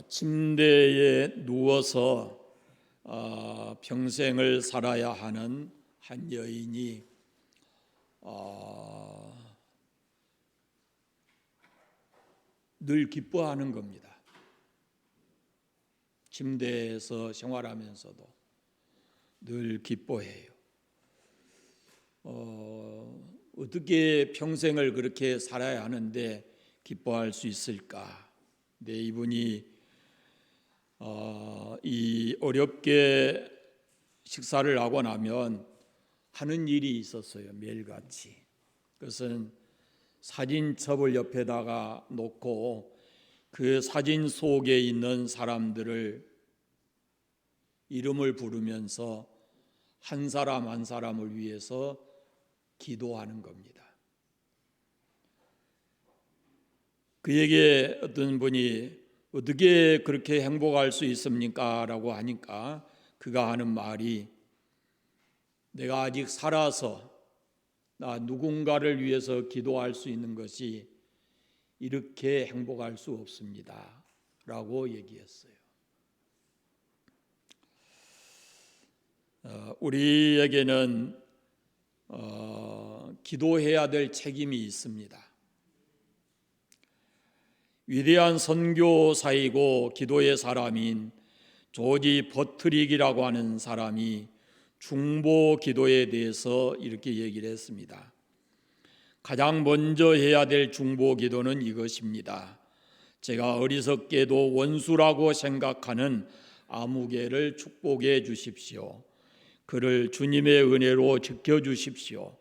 침대에 누워서 평생을 살아야 하는 한 여인이 늘 기뻐하는 겁니다. 침대에서 생활하면서도 늘 기뻐해요. 어떻게 평생을 그렇게 살아야 하는데 기뻐할 수 있을까? 네, 이분이 이 어렵게 식사를 하고 나면 하는 일이 있었어요. 매일같이. 그것은 사진첩을 옆에다가 놓고 그 사진 속에 있는 사람들을 이름을 부르면서 한 사람 한 사람을 위해서 기도하는 겁니다. 그에게 어떤 분이 어떻게 그렇게 행복할 수 있습니까? 라고 하니까 그가 하는 말이, 내가 아직 살아서 나 누군가를 위해서 기도할 수 있는 것이 이렇게 행복할 수 없습니다 라고 얘기했어요. 우리에게는 기도해야 될 책임이 있습니다. 위대한 선교사이고 기도의 사람인 조지 버트릭이라고 하는 사람이 중보 기도에 대해서 이렇게 얘기를 했습니다. 가장 먼저 해야 될 중보 기도는 이것입니다. 제가 어리석게도 원수라고 생각하는 아무개를 축복해 주십시오. 그를 주님의 은혜로 지켜주십시오.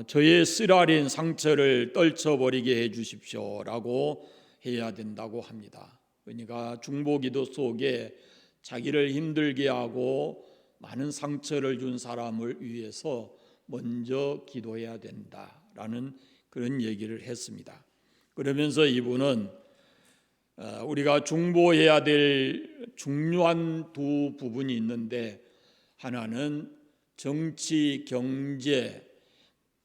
저의 쓰라린 상처를 떨쳐버리게 해주십시오 라고 해야 된다고 합니다. 그러니까 중보기도 속에 자기를 힘들게 하고 많은 상처를 준 사람을 위해서 먼저 기도해야 된다라는 그런 얘기를 했습니다. 그러면서 이분은 우리가 중보해야 될 중요한 두 부분이 있는데, 하나는 정치, 경제,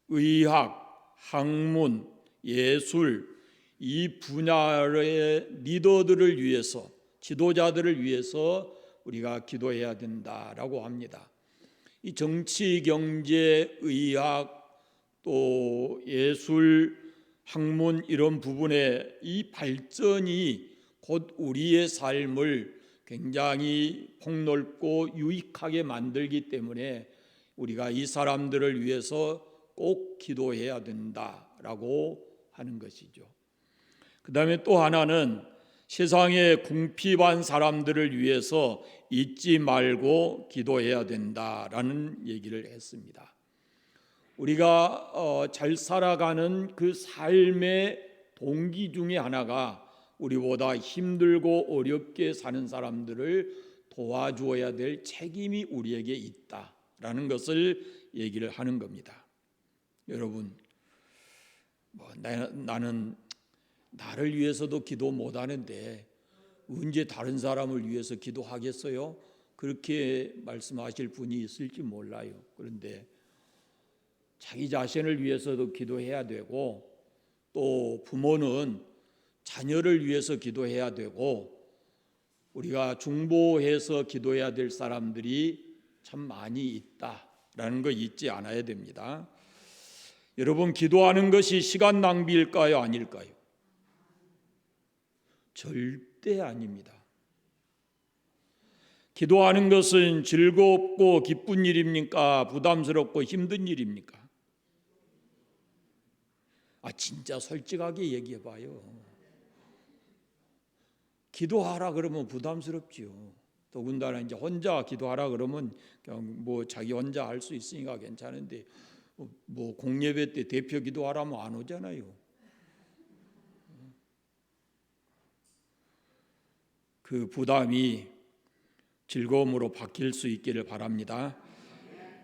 의학, 학문, 예술 이 분야의 리더들을 위해서, 지도자들을 위해서 우리가 기도해야 된다라고 합니다. 이 정치, 경제, 의학, 또 예술, 학문 이런 부분의 이 발전이 곧 우리의 삶을 굉장히 폭넓고 유익하게 만들기 때문에 우리가 이 사람들을 위해서 꼭 기도해야 된다라고 하는 것이죠. 그 다음에 또 하나는 세상에 궁핍한 사람들을 위해서 잊지 말고 기도해야 된다라는 얘기를 했습니다. 우리가 잘 살아가는 그 삶의 동기 중에 하나가 우리보다 힘들고 어렵게 사는 사람들을 도와주어야 될 책임이 우리에게 있다라는 것을 얘기를 하는 겁니다. 여러분, 나는 나를 위해서도 기도 못하는데 언제 다른 사람을 위해서 기도하겠어요? 그렇게 말씀하실 분이 있을지 몰라요. 그런데 자기 자신을 위해서도 기도해야 되고, 또 부모는 자녀를 위해서 기도해야 되고, 우리가 중보해서 기도해야 될 사람들이 참 많이 있다라는 거 잊지 않아야 됩니다. 여러분, 기도하는 것이 시간 낭비일까요? 아닐까요? 절대 아닙니다. 기도하는 것은 즐겁고 기쁜 일입니까? 부담스럽고 힘든 일입니까? 진짜 솔직하게 얘기해 봐요. 기도하라 그러면 부담스럽지요. 더군다나 이제 혼자 기도하라 그러면 그냥 자기 혼자 할 수 있으니까 괜찮은데, 공예배 때 대표 기도하라면 안 오잖아요. 그 부담이 즐거움으로 바뀔 수 있기를 바랍니다.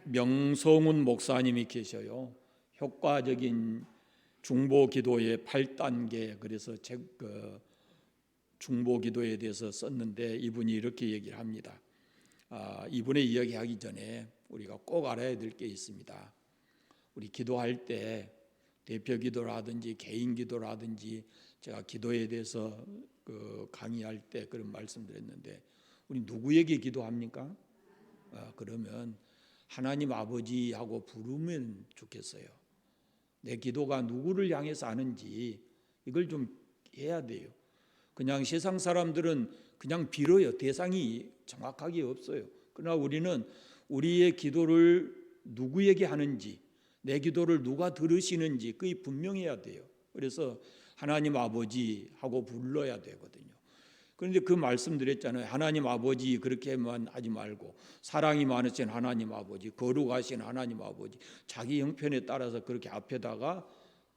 명성훈 목사님이 계셔요. 효과적인 중보 기도의 8단계, 그래서 중보 기도에 대해서 썼는데 이분이 이렇게 얘기를 합니다. 이분의 이야기하기 전에 우리가 꼭 알아야 될 게 있습니다. 우리 기도할 때 대표 기도라든지 개인 기도라든지 제가 기도에 대해서 강의할 때 그런 말씀드렸는데 우리 누구에게 기도합니까? 그러면 하나님 아버지하고 부르면 좋겠어요. 내 기도가 누구를 향해서 하는지 이걸 좀 해야 돼요. 그냥 세상 사람들은 그냥 빌어요. 대상이 정확하게 없어요. 그러나 우리는 우리의 기도를 누구에게 하는지, 내 기도를 누가 들으시는지 그게 분명해야 돼요. 그래서 하나님 아버지하고 불러야 되거든요. 그런데 그 말씀드렸잖아요. 하나님 아버지 그렇게만 하지 말고 사랑이 많으신 하나님 아버지, 거룩하신 하나님 아버지, 자기 형편에 따라서 그렇게 앞에다가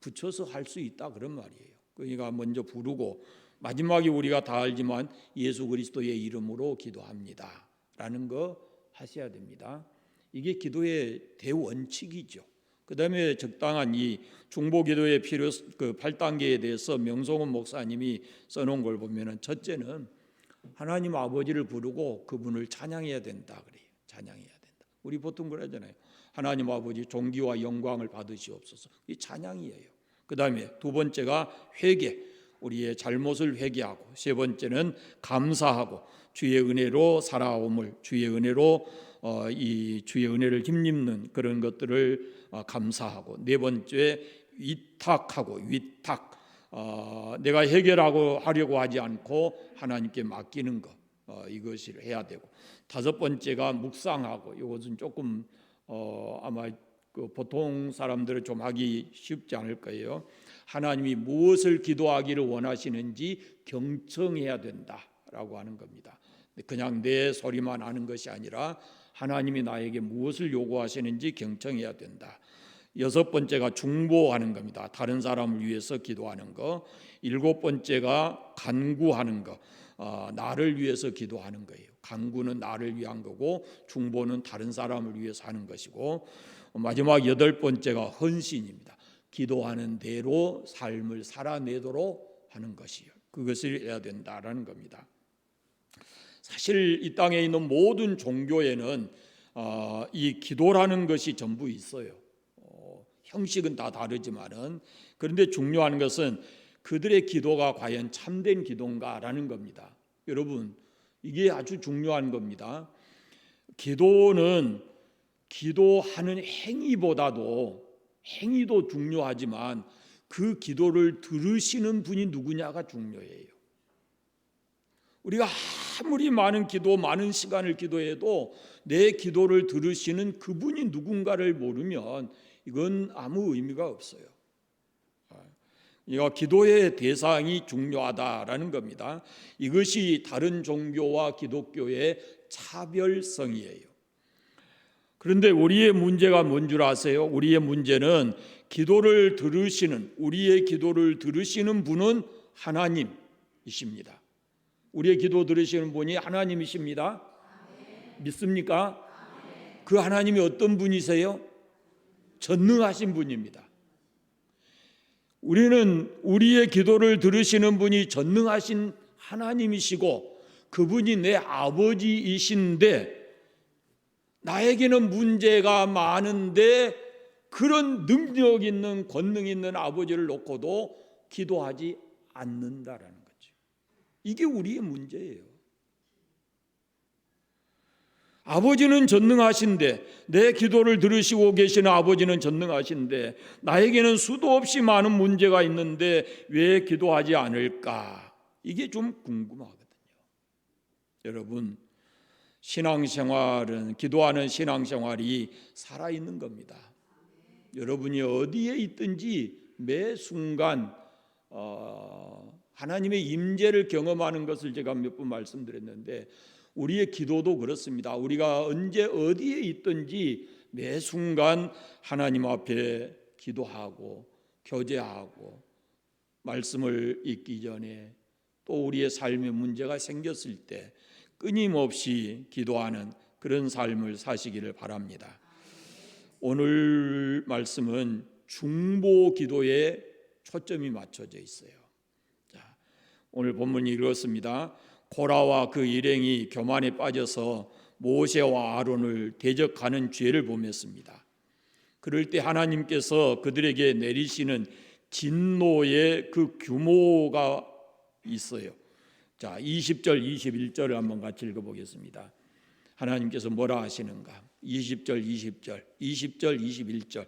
붙여서 할 수 있다 그런 말이에요. 그러니까 먼저 부르고 마지막에 우리가 다 알지만 예수 그리스도의 이름으로 기도합니다 라는 거 하셔야 됩니다. 이게 기도의 대원칙이죠. 그 다음에 적당한 이 중보기도의 필요 8단계에 대해서 명성훈 목사님이 써놓은 걸 보면은 첫째는 하나님 아버지를 부르고 그분을 찬양해야 된다 그래요. 찬양해야 된다. 우리 보통 그러잖아요. 하나님 아버지 존귀와 영광을 받으시옵소서. 이 찬양이에요. 그 다음에 두 번째가 회개, 우리의 잘못을 회개하고, 세 번째는 감사하고 주의 은혜로 살아옴을, 주의 은혜로 이 주의 은혜를 힘입는 그런 것들을 감사하고, 네 번째 위탁하고 위탁, 내가 해결하고 하려고 하지 않고 하나님께 맡기는 것, 이것을 해야 되고, 다섯 번째가 묵상하고, 이것은 조금 아마 보통 사람들은 좀 하기 쉽지 않을 거예요. 하나님이 무엇을 기도하기를 원하시는지 경청해야 된다라고 하는 겁니다. 그냥 내 소리만 하는 것이 아니라 하나님이 나에게 무엇을 요구하시는지 경청해야 된다. 여섯 번째가 중보하는 겁니다. 다른 사람을 위해서 기도하는 거. 일곱 번째가 간구하는 거. 나를 위해서 기도하는 거예요. 간구는 나를 위한 거고 중보는 다른 사람을 위해서 하는 것이고, 마지막 여덟 번째가 헌신입니다. 기도하는 대로 삶을 살아내도록 하는 것이요. 그것을 해야 된다라는 겁니다. 사실 이 땅에 있는 모든 종교에는 이 기도라는 것이 전부 있어요. 형식은 다 다르지만은, 그런데 중요한 것은 그들의 기도가 과연 참된 기도인가라는 겁니다. 여러분, 이게 아주 중요한 겁니다. 기도는 기도하는 행위도 중요하지만 그 기도를 들으시는 분이 누구냐가 중요해요. 우리가 아무리 많은 기도, 많은 시간을 기도해도 내 기도를 들으시는 그분이 누군가를 모르면 이건 아무 의미가 없어요. 그러니까 기도의 대상이 중요하다라는 겁니다. 이것이 다른 종교와 기독교의 차별성이에요. 그런데 우리의 문제가 뭔 줄 아세요? 우리의 문제는 우리의 기도를 들으시는 분은 하나님이십니다. 우리의 기도 들으시는 분이 하나님이십니다. 믿습니까? 그 하나님이 어떤 분이세요? 전능하신 분입니다. 우리는 우리의 기도를 들으시는 분이 전능하신 하나님이시고 그분이 내 아버지이신데, 나에게는 문제가 많은데 그런 능력 있는 권능 있는 아버지를 놓고도 기도하지 않는다라는 거죠. 이게 우리의 문제예요. 아버지는 전능하신데, 내 기도를 들으시고 계시는 아버지는 전능하신데 나에게는 수도 없이 많은 문제가 있는데 왜 기도하지 않을까? 이게 좀 궁금하거든요. 여러분, 신앙생활은, 기도하는 신앙생활이 살아있는 겁니다. 여러분이 어디에 있든지 매 순간 하나님의 임재를 경험하는 것을 제가 몇 번 말씀드렸는데, 우리의 기도도 그렇습니다. 우리가 언제 어디에 있든지 매 순간 하나님 앞에 기도하고 교제하고, 말씀을 읽기 전에 또 우리의 삶에 문제가 생겼을 때 끊임없이 기도하는 그런 삶을 사시기를 바랍니다. 오늘 말씀은 중보 기도에 초점이 맞춰져 있어요. 자, 오늘 본문이 이렇습니다. 고라와 그 일행이 교만에 빠져서 모세와 아론을 대적하는 죄를 범했습니다. 그럴 때 하나님께서 그들에게 내리시는 진노의 그 규모가 있어요. 자, 20절, 21절을 한번 같이 읽어보겠습니다. 하나님께서 뭐라 하시는가? 20절, 20절, 21절.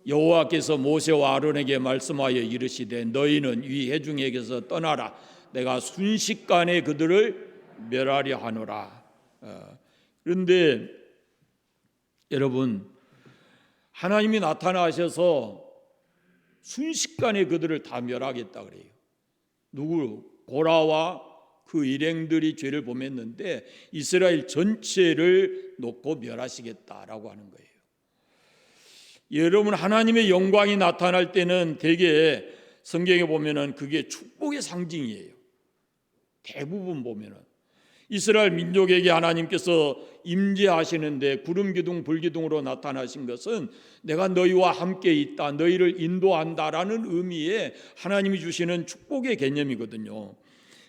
여호와께서 모세와 아론에게 말씀하여 이르시되 너희는 이 회중에게서 떠나라. 내가 순식간에 그들을 멸하려 하노라. 그런데 여러분, 하나님이 나타나셔서 순식간에 그들을 다 멸하겠다 그래요. 누구? 고라와 그 일행들이 죄를 범했는데 이스라엘 전체를 놓고 멸하시겠다라고 하는 거예요. 여러분, 하나님의 영광이 나타날 때는 대개 성경에 보면은 그게 축복의 상징이에요. 대부분 보면은 이스라엘 민족에게 하나님께서 임재하시는데 구름 기둥 불 기둥으로 나타나신 것은 내가 너희와 함께 있다, 너희를 인도한다라는 의미의 하나님이 주시는 축복의 개념이거든요.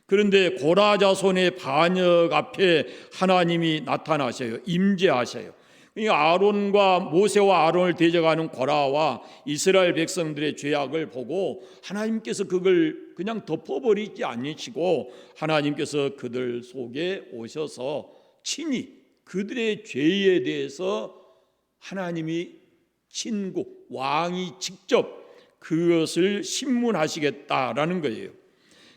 그런데 고라 자손의 반역 앞에 하나님이 나타나셔요. 임재하셔요. 아론과 모세와 아론을 대적하는 고라와 이스라엘 백성들의 죄악을 보고 하나님께서 그걸 그냥 덮어버리지 않으시고 하나님께서 그들 속에 오셔서 친히 그들의 죄에 대해서 하나님이 친구, 왕이 직접 그것을 심문하시겠다라는 거예요.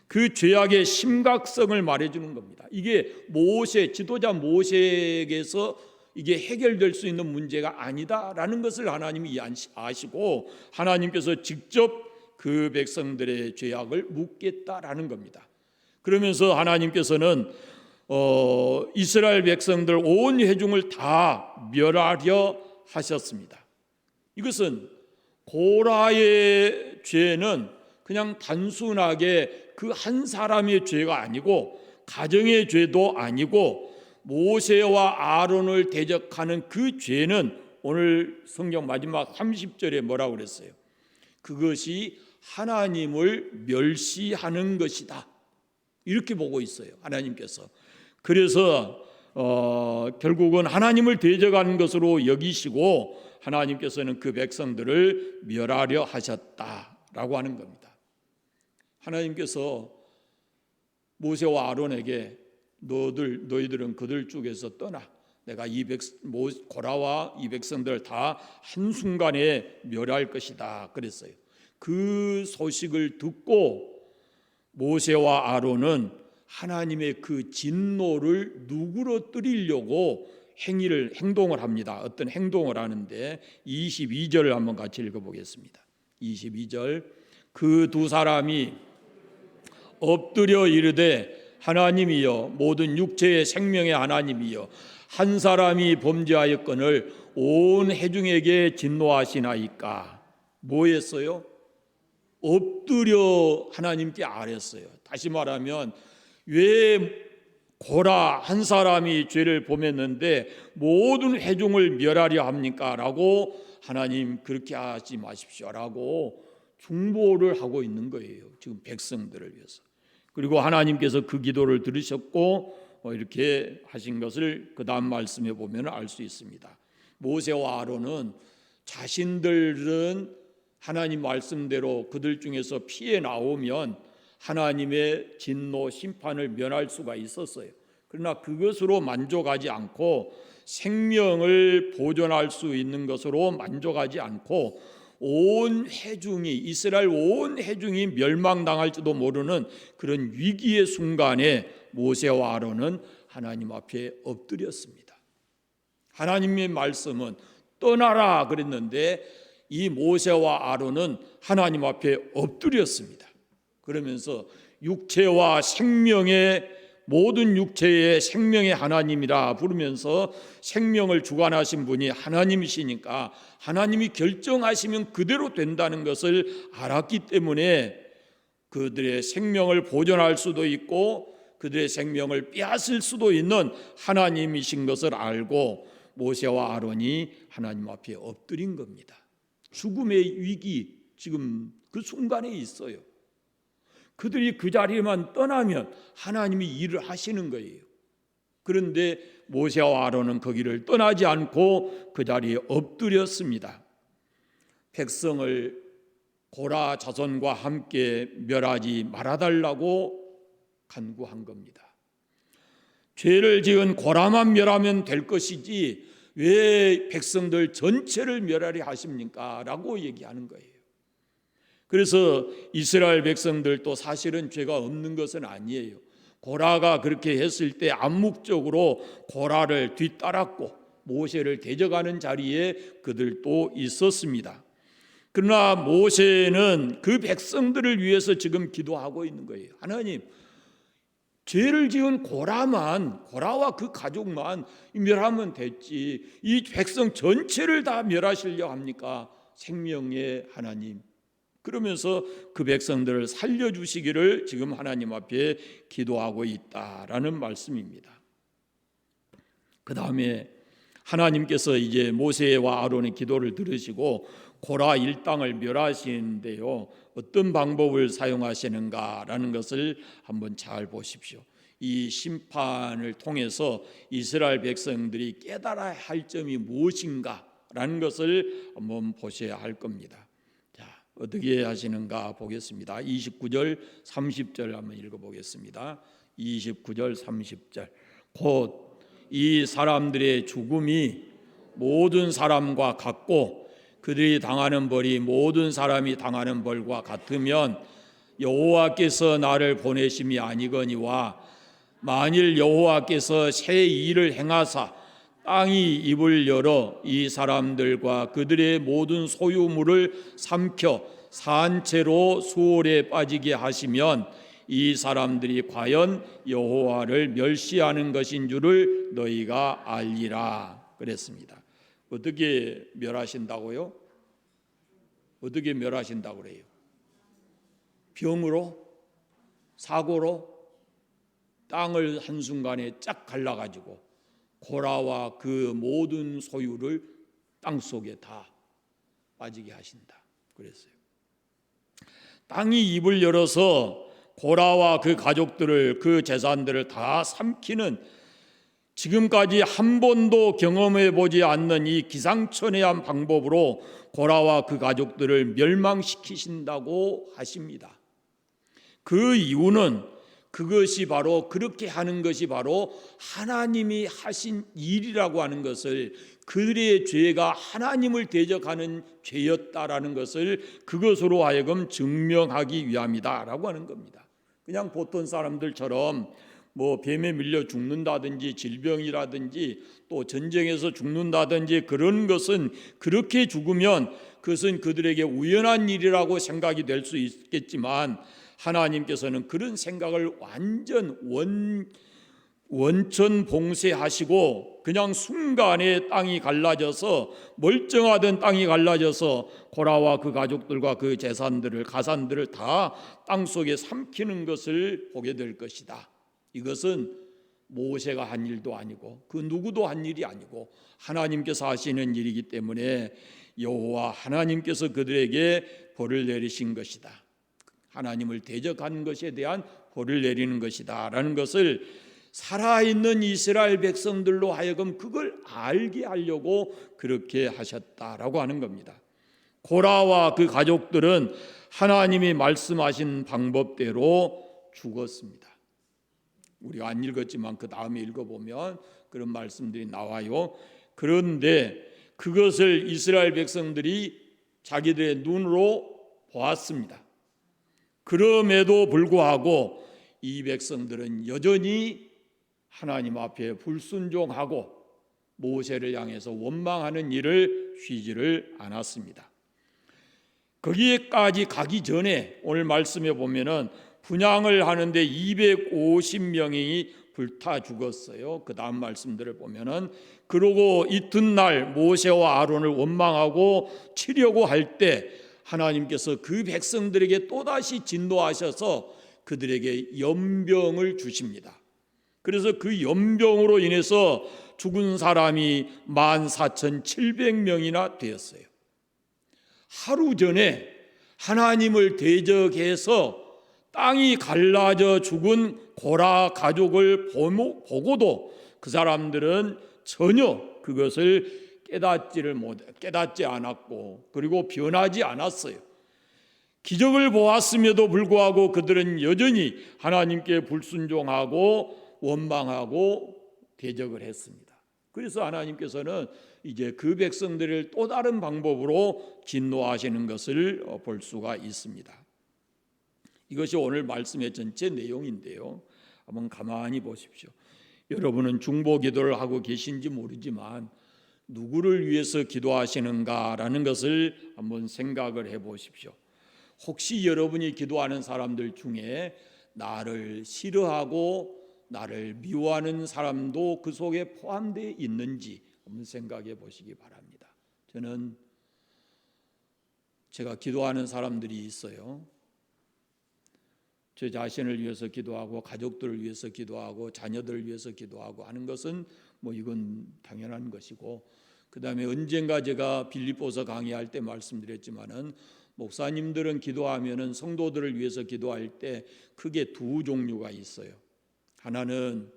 그 죄악의 심각성을 말해주는 겁니다. 이게 모세, 지도자 모세에게서 이게 해결될 수 있는 문제가 아니다라는 것을 하나님이 아시고 하나님께서 직접 그 백성들의 죄악을 묻겠다라는 겁니다. 그러면서 하나님께서는 이스라엘 백성들 온 회중을 다 멸하려 하셨습니다. 이것은 고라의 죄는 그냥 단순하게 그 한 사람의 죄가 아니고 가정의 죄도 아니고 모세와 아론을 대적하는 그 죄는 오늘 성경 마지막 30절에 뭐라고 그랬어요? 그것이 하나님을 멸시하는 것이다. 이렇게 보고 있어요, 하나님께서. 그래서 결국은 하나님을 대적하는 것으로 여기시고 하나님께서는 그 백성들을 멸하려 하셨다라고 하는 겁니다. 하나님께서 모세와 아론에게 너희들은 그들 쪽에서 떠나. 내가 고라와 이 백성들을 다 한순간에 멸할 것이다 그랬어요. 그 소식을 듣고 모세와 아론은 하나님의 그 진노를 누그러뜨리려고 행동을 합니다. 어떤 행동을 하는데 22절을 한번 같이 읽어보겠습니다. 22절. 그 두 사람이 엎드려 이르되 하나님이여, 모든 육체의 생명의 하나님이여, 한 사람이 범죄하였거늘 온 회중에게 진노하시나이까. 뭐 했어요? 엎드려 하나님께 아뢰었어요. 다시 말하면 왜 고라 한 사람이 죄를 범했는데 모든 회중을 멸하려 합니까? 라고 하나님 그렇게 하지 마십시오 라고 중보를 하고 있는 거예요, 지금 백성들을 위해서. 그리고 하나님께서 그 기도를 들으셨고 이렇게 하신 것을 그 다음 말씀에 보면 알 수 있습니다. 모세와 아론은 자신들은 하나님 말씀대로 그들 중에서 피해 나오면 하나님의 진노 심판을 면할 수가 있었어요. 그러나 그것으로 만족하지 않고 생명을 보존할 수 있는 것으로 만족하지 않고 온 회중이, 이스라엘 온 회중이 멸망당할지도 모르는 그런 위기의 순간에 모세와 아론은 하나님 앞에 엎드렸습니다. 하나님의 말씀은 떠나라 그랬는데 이 모세와 아론은 하나님 앞에 엎드렸습니다. 그러면서 육체와 생명의, 모든 육체의 생명의 하나님이라 부르면서 생명을 주관하신 분이 하나님이시니까 하나님이 결정하시면 그대로 된다는 것을 알았기 때문에 그들의 생명을 보존할 수도 있고 그들의 생명을 빼앗을 수도 있는 하나님이신 것을 알고 모세와 아론이 하나님 앞에 엎드린 겁니다. 죽음의 위기, 지금 그 순간에 있어요. 그들이 그 자리만 떠나면 하나님이 일을 하시는 거예요. 그런데 모세와 아론은 거기를 떠나지 않고 그 자리에 엎드렸습니다. 백성을 고라 자손과 함께 멸하지 말아달라고 간구한 겁니다. 죄를 지은 고라만 멸하면 될 것이지 왜 백성들 전체를 멸하려 하십니까? 라고 얘기하는 거예요. 그래서 이스라엘 백성들도 사실은 죄가 없는 것은 아니에요. 고라가 그렇게 했을 때 암묵적으로 고라를 뒤따랐고 모세를 대적하는 자리에 그들도 있었습니다. 그러나 모세는 그 백성들을 위해서 지금 기도하고 있는 거예요. 하나님, 죄를 지은 고라와 그 가족만 멸하면 됐지 이 백성 전체를 다 멸하시려 합니까? 생명의 하나님, 그러면서 그 백성들을 살려주시기를 지금 하나님 앞에 기도하고 있다라는 말씀입니다. 그 다음에 하나님께서 이제 모세와 아론의 기도를 들으시고 고라 일당을 멸하시는데요, 어떤 방법을 사용하시는가라는 것을 한번 잘 보십시오. 이 심판을 통해서 이스라엘 백성들이 깨달아야 할 점이 무엇인가라는 것을 한번 보셔야 할 겁니다. 자, 어떻게 하시는가 보겠습니다. 29절 30절 한번 읽어보겠습니다. 29절 30절 곧 이 사람들의 죽음이 모든 사람과 같고 그들이 당하는 벌이 모든 사람이 당하는 벌과 같으면 여호와께서 나를 보내심이 아니거니와 만일 여호와께서 새 일을 행하사 땅이 입을 열어 이 사람들과 그들의 모든 소유물을 삼켜 산채로 수월에 빠지게 하시면 이 사람들이 과연 여호와를 멸시하는 것인 줄을 너희가 알리라 그랬습니다. 어떻게 멸하신다고요? 어떻게 멸하신다고 그래요? 병으로? 사고로? 땅을 한순간에 쫙 갈라가지고 고라와 그 모든 소유를 땅속에 다 빠지게 하신다 그랬어요. 땅이 입을 열어서 고라와 그 가족들을, 그 재산들을 다 삼키는, 지금까지 한 번도 경험해 보지 않는 이 기상천외한 방법으로 고라와 그 가족들을 멸망시키신다고 하십니다. 그 이유는 그것이 바로, 그렇게 하는 것이 바로 하나님이 하신 일이라고 하는 것을, 그들의 죄가 하나님을 대적하는 죄였다라는 것을 그것으로 하여금 증명하기 위함이다라고 하는 겁니다. 그냥 보통 사람들처럼 뭐 뱀에 밀려 죽는다든지 질병이라든지 또 전쟁에서 죽는다든지 그런 것은, 그렇게 죽으면 그것은 그들에게 우연한 일이라고 생각이 될 수 있겠지만 하나님께서는 그런 생각을 완전 원천 봉쇄하시고 그냥 순간에 땅이 갈라져서, 멀쩡하던 땅이 갈라져서 고라와 그 가족들과 그 재산들을, 가산들을 다 땅속에 삼키는 것을 보게 될 것이다. 이것은 모세가 한 일도 아니고 그 누구도 한 일이 아니고 하나님께서 하시는 일이기 때문에 여호와 하나님께서 그들에게 벌을 내리신 것이다. 하나님을 대적한 것에 대한 벌을 내리는 것이다 라는 것을 살아있는 이스라엘 백성들로 하여금 그걸 알게 하려고 그렇게 하셨다라고 하는 겁니다. 고라와 그 가족들은 하나님이 말씀하신 방법대로 죽었습니다. 우리가 안 읽었지만 그 다음에 읽어보면 그런 말씀들이 나와요. 그런데 그것을 이스라엘 백성들이 자기들의 눈으로 보았습니다. 그럼에도 불구하고 이 백성들은 여전히 하나님 앞에 불순종하고 모세를 향해서 원망하는 일을 쉬지를 않았습니다. 거기에까지 가기 전에 오늘 말씀에 보면은 분향을 하는데 250명이 불타 죽었어요. 그 다음 말씀들을 보면은, 그러고 이튿날 모세와 아론을 원망하고 치려고 할 때 하나님께서 그 백성들에게 또다시 진노하셔서 그들에게 연병을 주십니다. 그래서 그 연병으로 인해서 죽은 사람이 14,700명이나 되었어요. 하루 전에 하나님을 대적해서 땅이 갈라져 죽은 고라 가족을 보고도 그 사람들은 전혀 그것을 깨닫지 않았고 그리고 변하지 않았어요. 기적을 보았음에도 불구하고 그들은 여전히 하나님께 불순종하고 원망하고 대적을 했습니다. 그래서 하나님께서는 이제 그 백성들을 또 다른 방법으로 진노하시는 것을 볼 수가 있습니다. 이것이 오늘 말씀의 전체 내용인데요. 한번 가만히 보십시오. 여러분은 중보 기도를 하고 계신지 모르지만 누구를 위해서 기도하시는가라는 것을 한번 생각을 해 보십시오. 혹시 여러분이 기도하는 사람들 중에 나를 싫어하고 나를 미워하는 사람도 그 속에 포함되어 있는지 한번 생각해 보시기 바랍니다. 저는 제가 기도하는 사람들이 있어요. 제 자신을 위해서 기도하고 가족들을 위해서 기도하고 자녀들을 위해서 기도하고 하는 것은 뭐 이건 당연한 것이고, 그 다음에 언젠가 제가 빌립보서 강의할 때 말씀드렸지만은 목사님들은 기도하면은 성도들을 위해서 기도할 때 크게 두 종류가 있어요. 하나는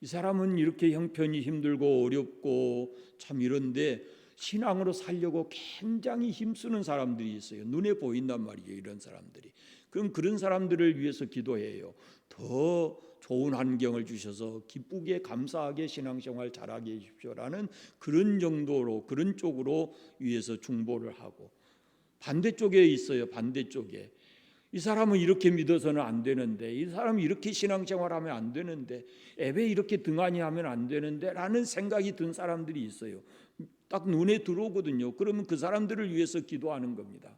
이 사람은 이렇게 형편이 힘들고 어렵고 참 이런데 신앙으로 살려고 굉장히 힘쓰는 사람들이 있어요. 눈에 보인단 말이에요, 이런 사람들이. 그럼 그런 사람들을 위해서 기도해요. 더 좋은 환경을 주셔서 기쁘게 감사하게 신앙생활 잘하게 해주십시오라는 그런 정도로, 그런 쪽으로 위해서 중보를 하고, 반대쪽에 있어요. 반대쪽에 이 사람은 이렇게 믿어서는 안 되는데, 이 사람은 이렇게 신앙생활하면 안 되는데, 예배 이렇게 등한히 하면 안 되는데 라는 생각이 든 사람들이 있어요. 딱 눈에 들어오거든요. 그러면 그 사람들을 위해서 기도하는 겁니다.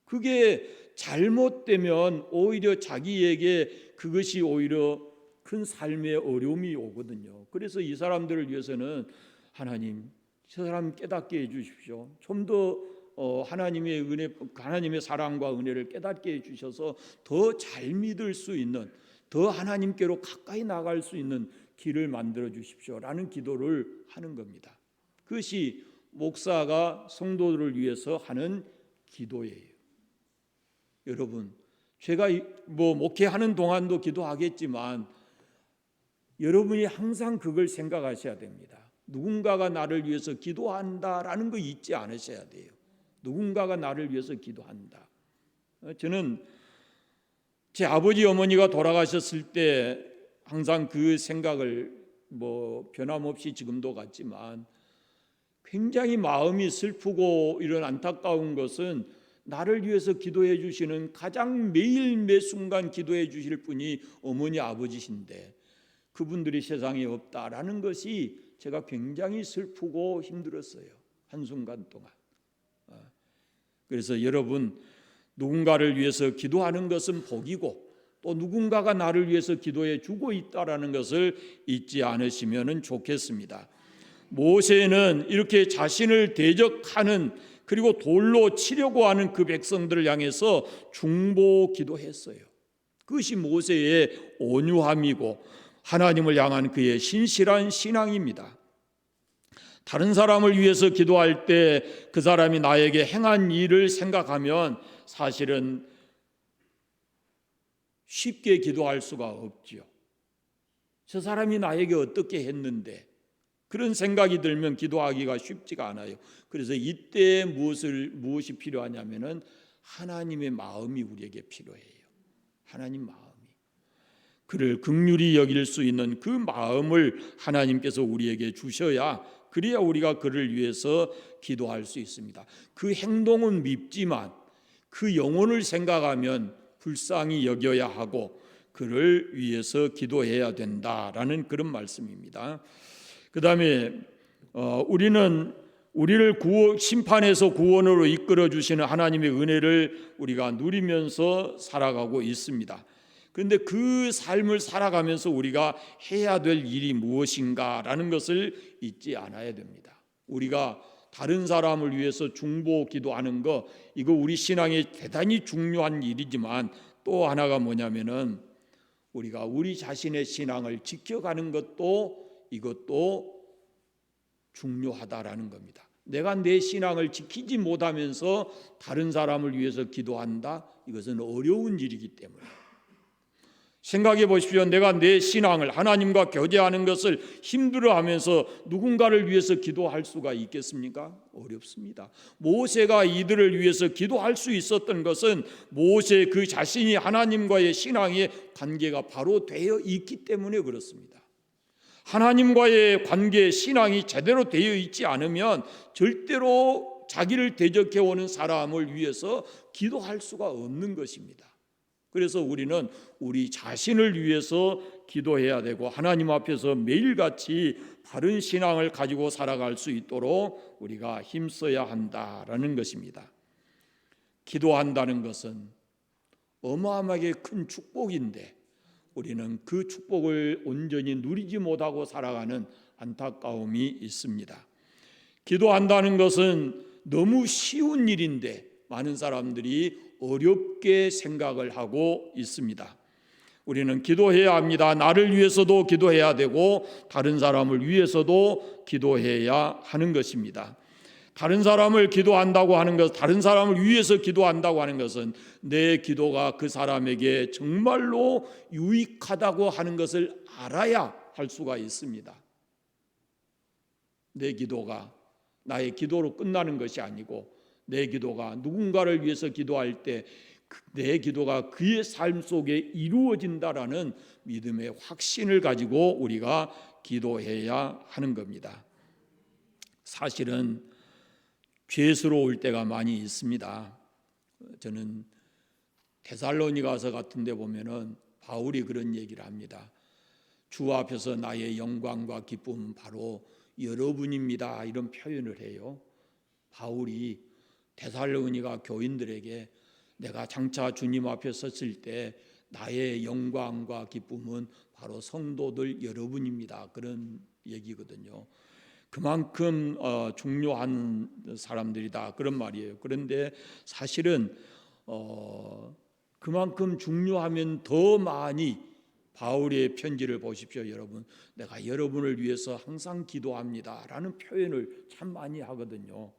그게 잘못되면 오히려 자기에게 그것이 오히려 큰 삶의 어려움이 오거든요. 그래서 이 사람들을 위해서는 하나님, 저 사람 깨닫게 해주십시오. 좀 더 하나님의 은혜, 하나님의 사랑과 은혜를 깨닫게 해주셔서 더 잘 믿을 수 있는, 더 하나님께로 가까이 나갈 수 있는 길을 만들어 주십시오라는 기도를 하는 겁니다. 그것이 목사가 성도들을 위해서 하는 기도예요. 여러분, 제가 목회하는 동안도 기도하겠지만 여러분이 항상 그걸 생각하셔야 됩니다. 누군가가 나를 위해서 기도한다라는 거 잊지 않으셔야 돼요. 누군가가 나를 위해서 기도한다. 저는 제 아버지 어머니가 돌아가셨을 때 항상 그 생각을 변함없이 지금도 같지만 굉장히 마음이 슬프고 이런 안타까운 것은 나를 위해서 기도해 주시는, 가장 매일 매 순간 기도해 주실 분이 어머니 아버지신데 그분들이 세상에 없다라는 것이 제가 굉장히 슬프고 힘들었어요. 한순간 동안. 그래서 여러분, 누군가를 위해서 기도하는 것은 복이고 또 누군가가 나를 위해서 기도해 주고 있다라는 것을 잊지 않으시면 좋겠습니다. 모세는 이렇게 자신을 대적하는, 그리고 돌로 치려고 하는 그 백성들을 향해서 중보 기도했어요. 그것이 모세의 온유함이고 하나님을 향한 그의 신실한 신앙입니다. 다른 사람을 위해서 기도할 때 그 사람이 나에게 행한 일을 생각하면 사실은 쉽게 기도할 수가 없죠. 저 사람이 나에게 어떻게 했는데, 그런 생각이 들면 기도하기가 쉽지가 않아요. 그래서 이때 무엇이 필요하냐면은 하나님의 마음이 우리에게 필요해요. 하나님 마음이. 그를 긍휼히 여길 수 있는 그 마음을 하나님께서 우리에게 주셔야, 그래야 우리가 그를 위해서 기도할 수 있습니다. 그 행동은 밉지만 그 영혼을 생각하면 불쌍히 여겨야 하고 그를 위해서 기도해야 된다라는 그런 말씀입니다. 그 다음에 우리를 심판에서 구원으로 이끌어 주시는 하나님의 은혜를 우리가 누리면서 살아가고 있습니다. 그런데 그 삶을 살아가면서 우리가 해야 될 일이 무엇인가라는 것을 잊지 않아야 됩니다. 우리가 다른 사람을 위해서 중보 기도하는 거, 이거 우리 신앙에 대단히 중요한 일이지만 또 하나가 뭐냐면은 우리가 우리 자신의 신앙을 지켜가는 것도, 이것도 중요하다라는 겁니다. 내가 내 신앙을 지키지 못하면서 다른 사람을 위해서 기도한다? 이것은 어려운 일이기 때문에. 생각해 보십시오. 내가 내 신앙을 하나님과 교제하는 것을 힘들어하면서 누군가를 위해서 기도할 수가 있겠습니까? 어렵습니다. 모세가 이들을 위해서 기도할 수 있었던 것은 모세 그 자신이 하나님과의 신앙의 관계가 바로 되어 있기 때문에 그렇습니다. 하나님과의 관계, 신앙이 제대로 되어 있지 않으면 절대로 자기를 대적해 오는 사람을 위해서 기도할 수가 없는 것입니다. 그래서 우리는 우리 자신을 위해서 기도해야 되고 하나님 앞에서 매일같이 바른 신앙을 가지고 살아갈 수 있도록 우리가 힘써야 한다라는 것입니다. 기도한다는 것은 어마어마하게 큰 축복인데 우리는 그 축복을 온전히 누리지 못하고 살아가는 안타까움이 있습니다. 기도한다는 것은 너무 쉬운 일인데 많은 사람들이 어렵게 생각을 하고 있습니다. 우리는 기도해야 합니다. 나를 위해서도 기도해야 되고 다른 사람을 위해서도 기도해야 하는 것입니다. 다른 사람을 기도한다고 하는 것, 다른 사람을 위해서 기도한다고 하는 것은 내 기도가 그 사람에게 정말로 유익하다고 하는 것을 알아야 할 수가 있습니다. 내 기도가 나의 기도로 끝나는 것이 아니고 내 기도가 누군가를 위해서 기도할 때 내 기도가 그의 삶 속에 이루어진다라는 믿음의 확신을 가지고 우리가 기도해야 하는 겁니다. 사실은 죄스러울 때가 많이 있습니다. 저는 데살로니가서 같은 데 보면은 바울이 그런 얘기를 합니다. 주 앞에서 나의 영광과 기쁨은 바로 여러분입니다. 이런 표현을 해요. 바울이 데살로니가 교인들에게 내가 장차 주님 앞에 섰을 때 나의 영광과 기쁨은 바로 성도들 여러분입니다. 그런 얘기거든요. 그만큼 중요한 사람들이다 그런 말이에요. 그런데 사실은 그만큼 중요하면 더 많이 바울의 편지를 보십시오. 여러분, 내가 여러분을 위해서 항상 기도합니다 라는 표현을 참 많이 하거든요.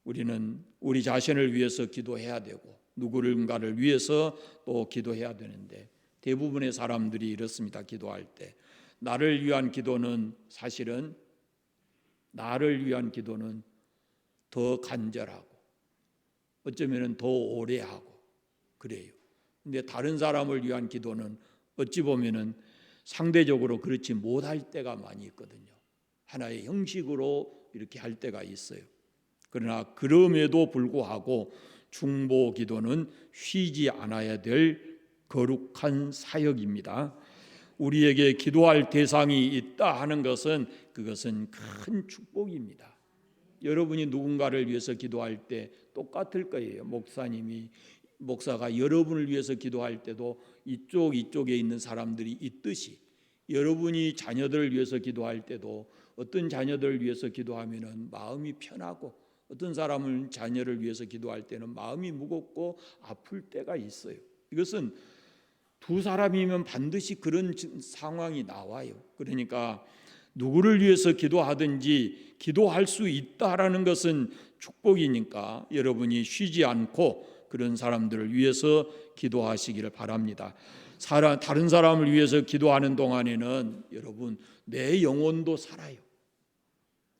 우리는 우리 자신을 위해서 기도해야 되고 누구인가를 위해서 또 기도해야 되는데 대부분의 사람들이 이렇습니다. 기도할 때 나를 위한 기도는 사실은 나를 위한 기도는 더 간절하고 어쩌면 더 오래 하고 그래요. 근데 다른 사람을 위한 기도는 어찌 보면은 상대적으로 그렇지 못할 때가 많이 있거든요. 하나의 형식으로 이렇게 할 때가 있어요. 그러나 그럼에도 불구하고 중보 기도는 쉬지 않아야 될 거룩한 사역입니다. 우리에게 기도할 대상이 있다 하는 것은 그것은 큰 축복입니다. 여러분이 누군가를 위해서 기도할 때 똑같을 거예요. 목사가 여러분을 위해서 기도할 때도 이쪽에 있는 사람들이 있듯이 여러분이 자녀들을 위해서 기도할 때도 어떤 자녀들을 위해서 기도하면은 마음이 편하고 어떤 사람은 자녀를 위해서 기도할 때는 마음이 무겁고 아플 때가 있어요. 이것은 두 사람이면 반드시 그런 상황이 나와요. 그러니까 누구를 위해서 기도하든지 기도할 수 있다라는 것은 축복이니까 여러분이 쉬지 않고 그런 사람들을 위해서 기도하시기를 바랍니다. 다른 사람을 위해서 기도하는 동안에는 여러분 내 영혼도 살아요.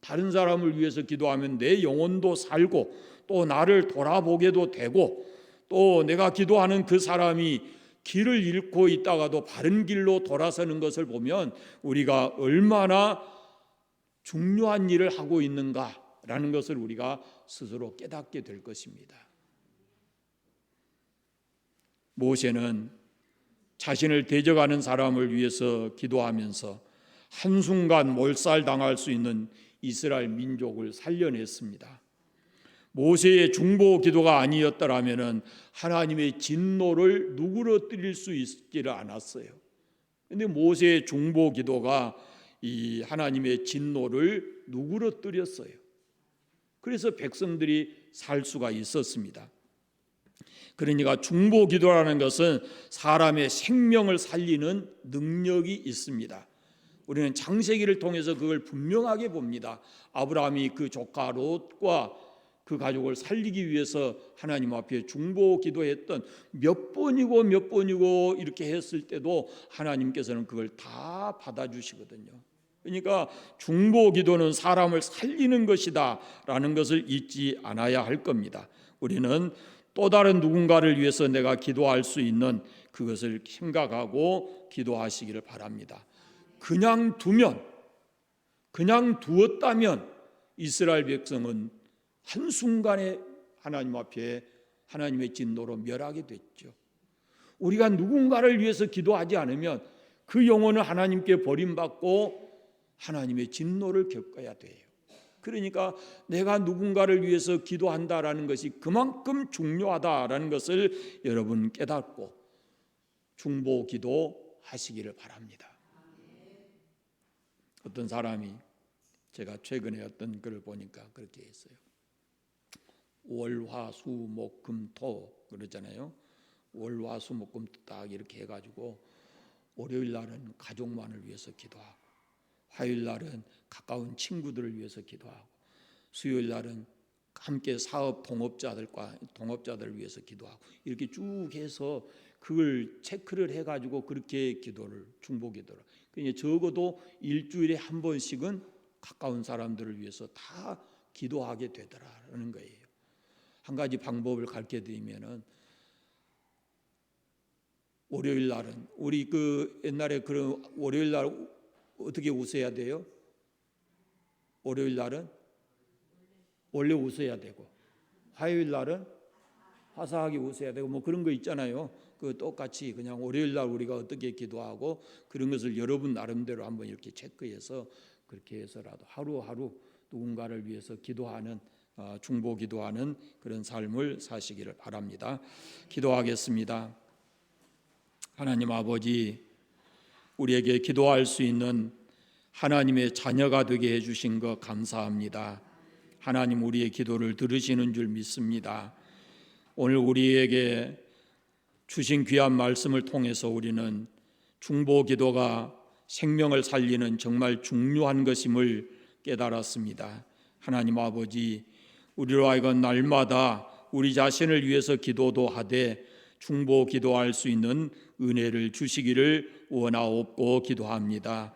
다른 사람을 위해서 기도하면 내 영혼도 살고 또 나를 돌아보게도 되고 또 내가 기도하는 그 사람이 길을 잃고 있다가도 바른 길로 돌아서는 것을 보면 우리가 얼마나 중요한 일을 하고 있는가라는 것을 우리가 스스로 깨닫게 될 것입니다. 모세는 자신을 대적하는 사람을 위해서 기도하면서 한순간 몰살당할 수 있는 이스라엘 민족을 살려냈습니다. 모세의 중보 기도가 아니었더라면 하나님의 진노를 누그러뜨릴 수 있지를 않았어요. 그런데 모세의 중보 기도가 이 하나님의 진노를 누그러뜨렸어요. 그래서 백성들이 살 수가 있었습니다. 그러니까 중보 기도라는 것은 사람의 생명을 살리는 능력이 있습니다. 우리는 창세기를 통해서 그걸 분명하게 봅니다. 아브라함이 그 조카 롯과 그 가족을 살리기 위해서 하나님 앞에 중보 기도했던 몇 번이고 이렇게 했을 때도 하나님께서는 그걸 다 받아주시거든요. 그러니까 중보 기도는 사람을 살리는 것이다 라는 것을 잊지 않아야 할 겁니다. 우리는 또 다른 누군가를 위해서 내가 기도할 수 있는 그것을 생각하고 기도하시기를 바랍니다. 그냥 두었다면 이스라엘 백성은 한순간에 하나님 앞에 하나님의 진노로 멸하게 됐죠. 우리가 누군가를 위해서 기도하지 않으면 그 영혼은 하나님께 버림받고 하나님의 진노를 겪어야 돼요. 그러니까 내가 누군가를 위해서 기도한다라는 것이 그만큼 중요하다라는 것을 여러분 깨닫고 중보 기도하시기를 바랍니다. 어떤 사람이 제가 최근에 어떤 글을 보니까 그렇게 했어요. 월, 화, 수, 목, 금, 토 그러잖아요. 월, 화, 수, 목, 금 딱 이렇게 해가지고 월요일 날은 가족만을 위해서 기도하고, 화요일 날은 가까운 친구들을 위해서 기도하고, 수요일 날은 함께 사업 동업자들을 위해서 기도하고, 이렇게 쭉 해서 그걸 체크를 해가지고 그렇게 기도를 중보 기도를. 그러니까 적어도 일주일에 한 번씩은 가까운 사람들을 위해서 다 기도하게 되더라는 거예요. 한 가지 방법을 가르쳐 드리면은, 월요일 날은 우리 그 옛날에 그런 월요일 날 어떻게 웃어야 돼요? 월요일 날은 원래 웃어야 되고, 화요일 날은 화사하게 웃어야 되고, 뭐 그런 거 있잖아요. 그 똑같이 그냥 월요일 날 우리가 어떻게 기도하고 그런 것을 여러분 나름대로 한번 이렇게 체크해서 그렇게 해서라도 하루하루 누군가를 위해서 기도하는 중보 기도하는 그런 삶을 사시기를 바랍니다. 기도하겠습니다. 하나님 아버지, 우리에게 기도할 수 있는 하나님의 자녀가 되게 해주신 것 감사합니다. 하나님, 우리의 기도를 들으시는 줄 믿습니다. 오늘 우리에게 주신 귀한 말씀을 통해서 우리는 중보 기도가 생명을 살리는 정말 중요한 것임을 깨달았습니다. 하나님 아버지, 우리로 하여금 날마다 우리 자신을 위해서 기도도 하되 중보 기도할 수 있는 은혜를 주시기를 원하옵고 기도합니다.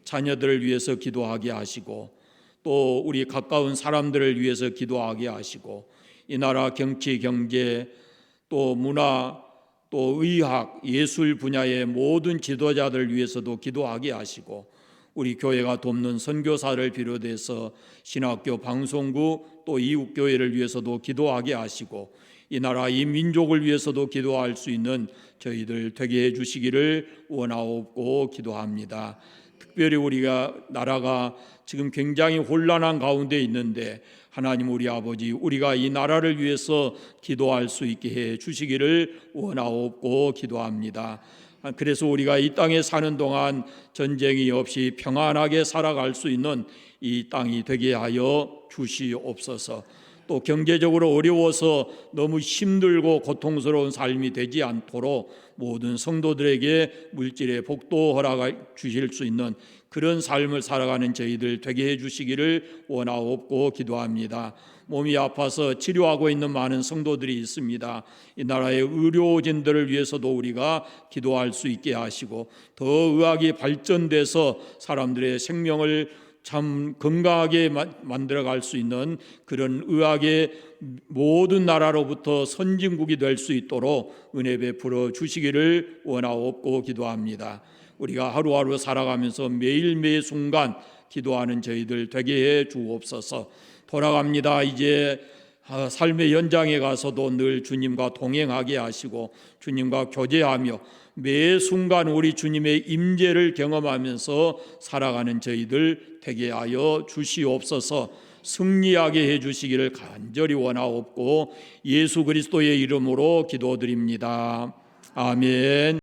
자녀들을 위해서 기도하게 하시고, 또 우리 가까운 사람들을 위해서 기도하게 하시고, 이 나라 정치, 경제, 또 문화, 또 의학, 예술 분야의 모든 지도자들 위해서도 기도하게 하시고, 우리 교회가 돕는 선교사를 비롯해서 신학교, 방송국, 또 이웃교회를 위해서도 기도하게 하시고, 이 나라 이 민족을 위해서도 기도할 수 있는 저희들 되게 해주시기를 원하옵고 기도합니다. 특별히 우리가 나라가 지금 굉장히 혼란한 가운데 있는데, 하나님 우리 아버지, 우리가 이 나라를 위해서 기도할 수 있게 해 주시기를 원하옵고 기도합니다. 그래서 우리가 이 땅에 사는 동안 전쟁이 없이 평안하게 살아갈 수 있는 이 땅이 되게 하여 주시옵소서. 또 경제적으로 어려워서 너무 힘들고 고통스러운 삶이 되지 않도록 모든 성도들에게 물질의 복도 허락 주실 수 있는 그런 삶을 살아가는 저희들 되게 해주시기를 원하옵고 기도합니다. 몸이 아파서 치료하고 있는 많은 성도들이 있습니다. 이 나라의 의료진들을 위해서도 우리가 기도할 수 있게 하시고, 더 의학이 발전돼서 사람들의 생명을 참 건강하게 만들어갈 수 있는 그런 의학의 모든 나라로부터 선진국이 될 수 있도록 은혜 베풀어 주시기를 원하옵고 기도합니다. 우리가 하루하루 살아가면서 매일매일 순간 기도하는 저희들 되게 해 주옵소서. 돌아갑니다. 이제 삶의 연장에 가서도 늘 주님과 동행하게 하시고 주님과 교제하며 매 순간 우리 주님의 임재를 경험하면서 살아가는 저희들 되게 하여 주시옵소서. 승리하게 해주시기를 간절히 원하옵고 예수 그리스도의 이름으로 기도드립니다. 아멘.